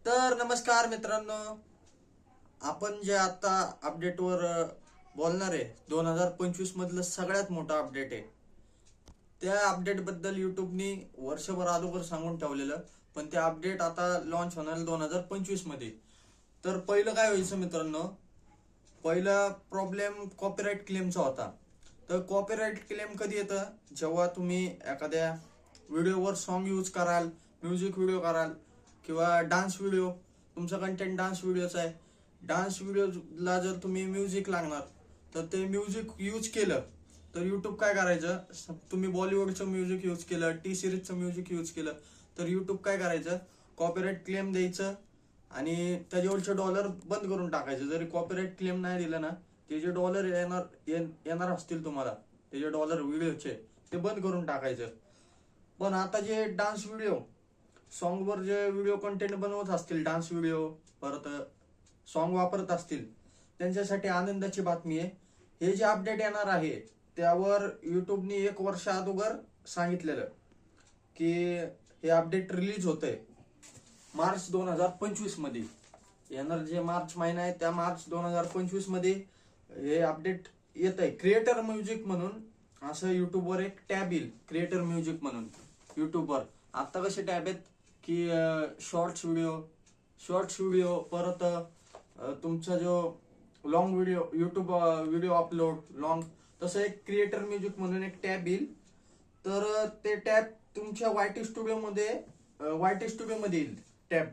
तर नमस्कार मित्रांनो, आपण जे आता अपडेटवर बोलणार आहे 2025 मधलं सगळ्यात मोठं अपडेट आहे. त्या अपडेट बद्दल युट्यूबनी वर्षभर अगोदर सांगून ठेवलेलं, पण ते अपडेट आता लॉन्च होणार 2025 मध्ये. तर पहिलं काय व्हायचं मित्रांनो, पहिला प्रॉब्लेम कॉपीराइट क्लेमचा होता. तर कॉपीराइट क्लेम कधी येतं, जेव्हा तुम्ही एखाद्या व्हिडिओवर सॉन्ग यूज कराल, म्युझिक व्हिडिओ कराल किंवा डान्स व्हिडिओ, तुमचा कंटेंट डान्स व्हिडिओचा आहे. डान्स व्हिडिओला जर तुम्ही म्युझिक लागणार तर ते म्युझिक यूज केलं तर युट्यूब काय करायचं, तुम्ही बॉलिवूडचं म्युझिक यूज केलं, टी सिरीजचं म्युझिक यूज केलं तर युट्यूब काय करायचं, कॉपीराइट क्लेम द्यायचं आणि त्याच्यावरचे डॉलर बंद करून टाकायचे. जरी कॉपीराइट क्लेम नाही दिलं ना, ते जे डॉलर येणार असतील तुम्हाला, ते जे डॉलर व्हिडिओचे, ते बंद करून टाकायचं. पण आता जे डान्स व्हिडिओ, सॉन्गवर जे व्हिडिओ कंटेंट बनवत असतील, डान्स व्हिडिओ परत सॉन्ग वापरत असतील, त्यांच्यासाठी आनंदाची बातमी आहे. हे जे अपडेट येणार आहे त्यावर युट्यूबने 1 वर्ष अगोदर सांगितलेलं की हे अपडेट रिलीज होतंय मार्च 2025 मध्ये. येणार जे मार्च महिना आहे त्या मार्च 2025 मध्ये हे अपडेट येत आहे. क्रिएटर म्युझिक म्हणून असं युट्यूबवर एक टॅब येईल, क्रिएटर म्युझिक म्हणून. युट्यूबवर आता कसे टॅब आहेत की शॉर्ट्स व्हिडिओ परत तुमचा जो long video, YouTube video upload long, तसं एक क्रिएटर म्युझिक म्हणून एक टॅब येईल. तर ते टॅब तुमच्या वायटी स्टुडिओ मध्ये येईल टॅब.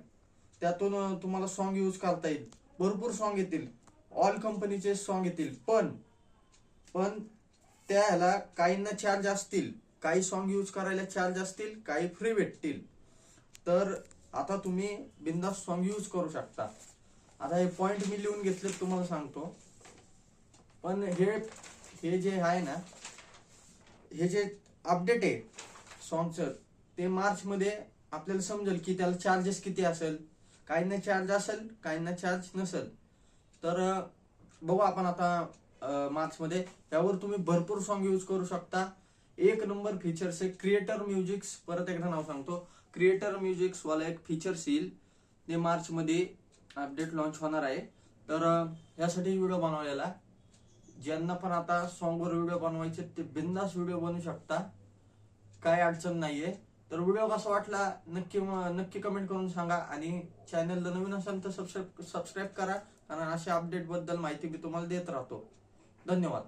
त्यातून तुम्हाला सॉन्ग यूज करता येईल, भरपूर सॉन्ग येतील, ऑल कंपनीचे सॉन्ग येतील. पण त्या ह्याला काहींना चार्ज असतील, काही सॉन्ग यूज करायला चार्ज असतील, काही फ्री भेटतील. तर आता तुम्ही बिंदास सॉन्ग यूज करू शकता. आता हे पॉइंट मी लिहून घेतले, तुम्हाला सांगतो. पण हे जे आहे ना, हे जे अपडेट आहे सॉन्गचं, ते मार्च मध्ये आपल्याला समजेल की त्याला चार्जेस किती असेल. काहींना चार्ज असेल, काहींना चार्ज नसेल. तर बघू आपण आता मार्च मध्ये. त्यावर तुम्ही भरपूर सॉन्ग यूज करू शकता. एक नंबर फीचर्स आहे क्रिएटर म्युझिक्स. परत एकदा नाव सांगतो, क्रिएटर म्युझिक्स वाला एक फीचर्स येईल, ते मार्च मध्ये अपडेट लॉन्च होणार आहे. तर यासाठी व्हिडिओ बनवलेला. ज्यांना पण आता सॉन्गवर व्हिडिओ बनवायचे ते बिंदास व्हिडिओ बनवू शकता, काय अडचण नाहीये. तर व्हिडिओ कसा वाटला नक्की कमेंट करून सांगा आणि चॅनलला नवीन असाल तर सबस्क्राईब करा, कारण अशा अपडेट बद्दल माहिती मी तुम्हाला देत राहतो. धन्यवाद.